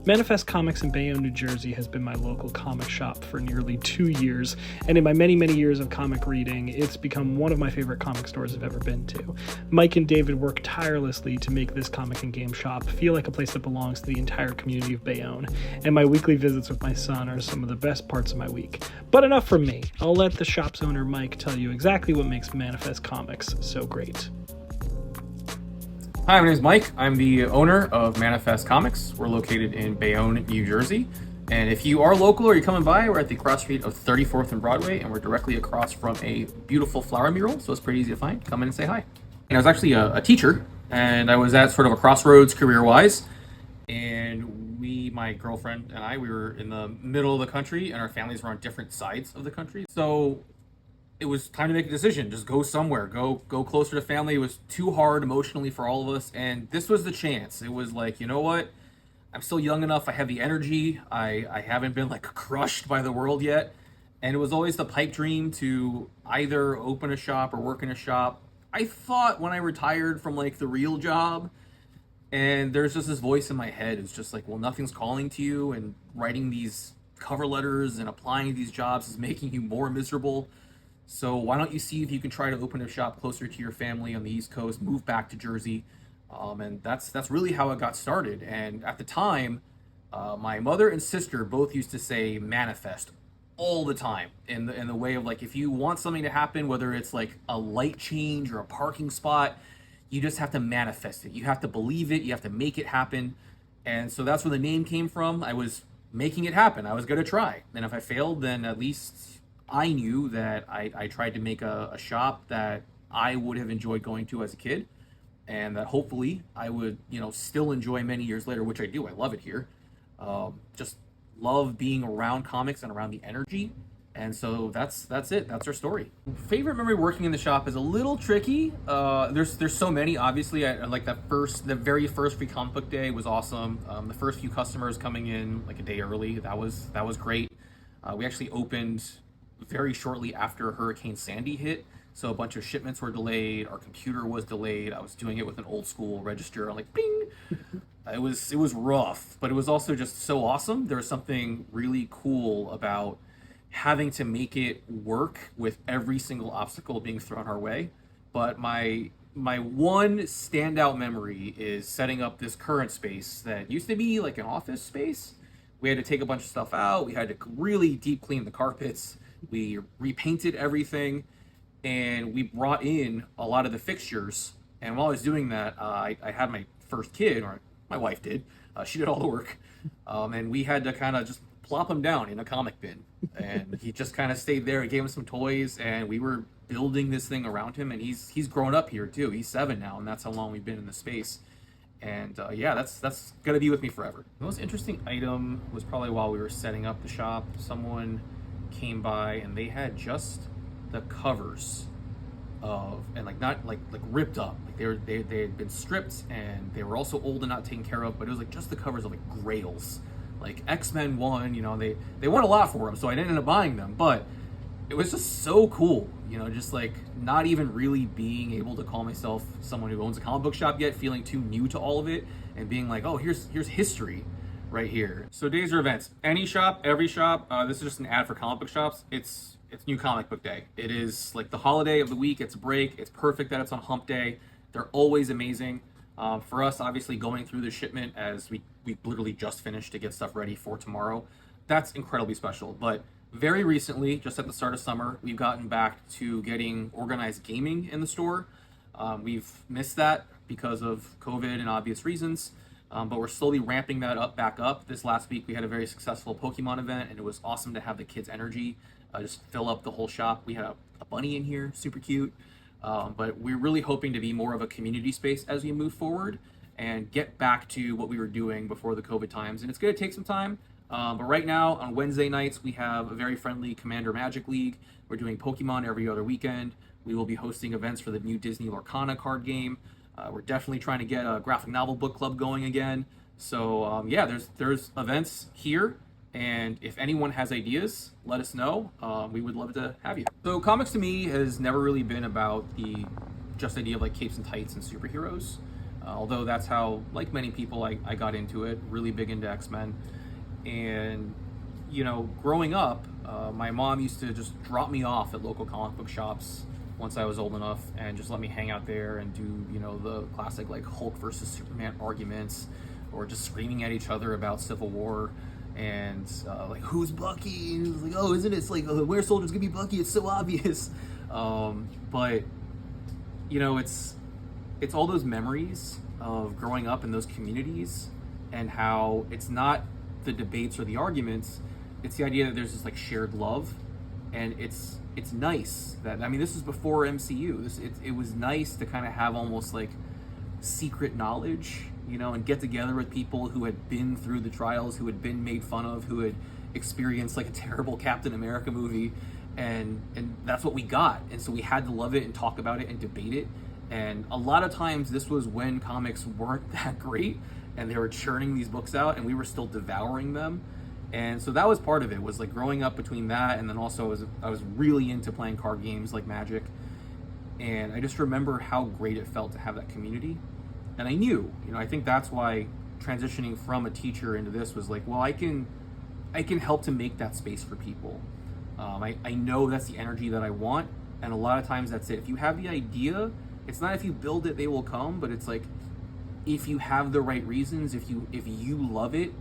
Manifest Comics in Bayonne, New Jersey has been my local comic shop for nearly 2 years, and in my many, many years of comic reading, it's become one of my favorite comic stores I've ever been to. Mike and David work tirelessly to make this comic and game shop feel like a place that belongs to the entire community of Bayonne, and my weekly visits with my son are some of the best parts of my week. But enough from me. I'll let the shop's owner, Mike, tell you exactly what makes Manifest Comics so great. Hi, my name is Mike. I'm the owner of Manifest Comics. We're located in Bayonne, New Jersey. And if you are local or you're coming by, we're at the cross street of 34th and Broadway, and we're directly across from a beautiful flower mural, so it's pretty easy to find. Come in and say hi. And I was actually a teacher, and I was at sort of a crossroads career-wise. And my girlfriend and I, we were in the middle of the country, and our families were on different sides of the country. So it was time to make a decision. Just go somewhere. Go closer to family. It was too hard emotionally for all of us, and this was the chance. It was like, you know what? I'm still young enough. I have the energy. I haven't been like crushed by the world yet. And it was always the pipe dream to either open a shop or work in a shop. I thought when I retired from like the real job, and there's just this voice in my head. It's just like, well, nothing's calling to you, and writing these cover letters and applying to these jobs is making you more miserable. So why don't you see if you can try to open a shop closer to your family on the East Coast, move back to Jersey. And that's really how it got started. And at the time, my mother and sister both used to say manifest all the time in the way of like, if you want something to happen, whether it's like a light change or a parking spot, you just have to manifest it. You have to believe it. You have to make it happen. And so that's where the name came from. I was making it happen. I was going to try. And if I failed, then at least I knew that I tried to make a shop that I would have enjoyed going to as a kid, and that hopefully I would, still enjoy many years later, which I do. I love it here. Just love being around comics and around the energy. And so that's it. That's our story. Favorite memory working in the shop is a little tricky. There's so many. Obviously, I like the very first free comic book day was awesome. The first few customers coming in like a day early, that was great. We actually opened very shortly after Hurricane Sandy hit, so a bunch of shipments were delayed. Our computer was delayed. I was doing it with an old school register. I'm like, bing. It was rough, but it was also just so awesome. There was something really cool about having to make it work with every single obstacle being thrown our way. But my one standout memory is setting up this current space that used to be like an office space. We had to take a bunch of stuff out. We had to really deep clean the carpets. We repainted everything, and we brought in a lot of the fixtures. And while I was doing that, I had my first kid, or my wife did. She did all the work. And we had to kind of just plop him down in a comic bin. And he just kind of stayed there. I gave him some toys, and we were building this thing around him. And he's grown up here, too. He's 7 now, and that's how long we've been in the space. And yeah, that's going to be with me forever. The most interesting item was probably while we were setting up the shop. Someone came by and they had just the covers of, and like not like ripped up, like they had been stripped, and they were also old and not taken care of, but it was like just the covers of like Grails, like X-Men 1. They want a lot for them, so I didn't end up buying them, but it was just so cool, just like not even really being able to call myself someone who owns a comic book shop yet, feeling too new to all of it, and being like, oh, here's history right here. So days or events, any shop, every shop. This is just an ad for comic book shops. It's New Comic Book Day. It is like the holiday of the week. It's a break. It's perfect that it's on hump day. They're always amazing. For us, obviously, going through the shipment as we literally just finished to get stuff ready for tomorrow, that's incredibly special. But very recently, just at the start of summer, we've gotten back to getting organized gaming in the store. We've missed that because of COVID and obvious reasons. But we're slowly ramping that back up. This last week, we had a very successful Pokemon event, and it was awesome to have the kids' energy just fill up the whole shop. We had a bunny in here, super cute. But we're really hoping to be more of a community space as we move forward and get back to what we were doing before the COVID times. And it's going to take some time. But right now, on Wednesday nights, we have a very friendly Commander Magic League. We're doing Pokemon every other weekend. We will be hosting events for the new Disney Lorcana card game. We're definitely trying to get a graphic novel book club going again. So yeah, there's events here, and if anyone has ideas, let us know. We would love to have you. So comics to me has never really been about the just idea of like capes and tights and superheroes. although that's how, like many people, I got into it, really big into X-Men. And, you know, growing up, my mom used to just drop me off at local comic book shops once I was old enough and just let me hang out there and do, you know, the classic like Hulk versus Superman arguments, or just screaming at each other about Civil War and like, who's Bucky? And it was like, oh, isn't it? It's like, Winter Soldier's gonna be Bucky. It's so obvious. But you know, it's all those memories of growing up in those communities, and how it's not the debates or the arguments, it's the idea that there's this like shared love. And it's nice that, I mean, this is before MCU. It was nice to kind of have almost like secret knowledge, you know, and get together with people who had been through the trials, who had been made fun of, who had experienced like a terrible Captain America movie, and that's what we got. And so we had to love it and talk about it and debate it. And a lot of times this was when comics weren't that great and they were churning these books out and we were still devouring them. And so that was part of it, was like growing up between that, and then also I was really into playing card games like Magic. And I just remember how great it felt to have that community. And I knew, you know, I think that's why transitioning from a teacher into this was like, well, I can help to make that space for people. I know that's the energy that I want, and a lot of times that's it. If you have the idea, it's not if you build it, they will come, but it's like, if you have the right reasons, if you love it,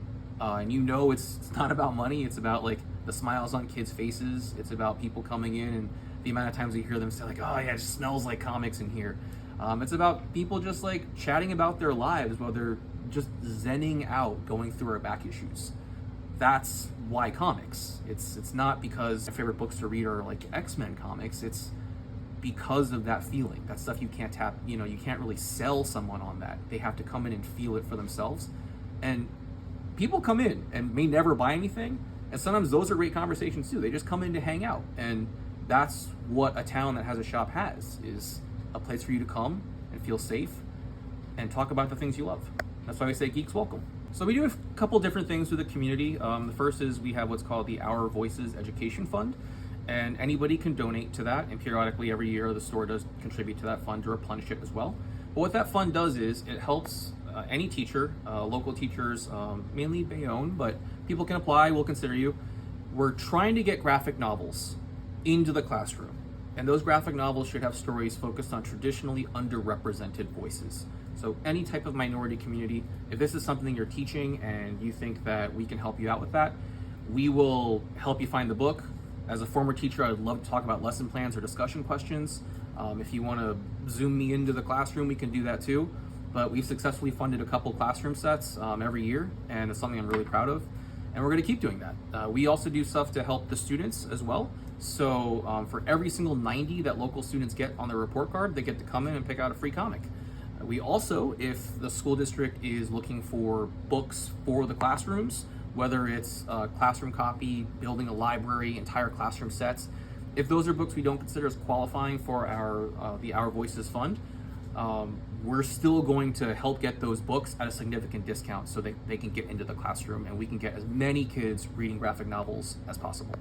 and you know it's not about money, it's about like the smiles on kids' faces, it's about people coming in and the amount of times you hear them say like, oh yeah, it just smells like comics in here. It's about people just like chatting about their lives while they're just zenning out, going through our back issues. That's why comics. It's not because my favorite books to read are like X-Men comics. It's because of that feeling. That stuff you can't tap, you know, you can't really sell someone on that. They have to come in and feel it for themselves. And people come in and may never buy anything, and sometimes those are great conversations too. They just come in to hang out, and that's what a town that has a shop has, is a place for you to come and feel safe and talk about the things you love. That's why we say geeks welcome. So we do a couple different things with the community. The first is we have what's called the Our Voices Education Fund, and anybody can donate to that, and periodically every year the store does contribute to that fund to replenish it as well. But what that fund does is it helps any teacher, local teachers, mainly Bayonne, but people can apply, we'll consider you. We're trying to get graphic novels into the classroom, and those graphic novels should have stories focused on traditionally underrepresented voices. So any type of minority community, if this is something you're teaching and you think that we can help you out with that, we will help you find the book. As a former teacher, I would love to talk about lesson plans or discussion questions. If you want to Zoom me into the classroom, we can do that too. But we've successfully funded a couple classroom sets every year, and it's something I'm really proud of. And we're going to keep doing that. We also do stuff to help the students as well. So for every single 90 that local students get on their report card, they get to come in and pick out a free comic. We also, if the school district is looking for books for the classrooms, whether it's a classroom copy, building a library, entire classroom sets, if those are books we don't consider as qualifying for the Our Voices Fund, we're still going to help get those books at a significant discount so they can get into the classroom and we can get as many kids reading graphic novels as possible.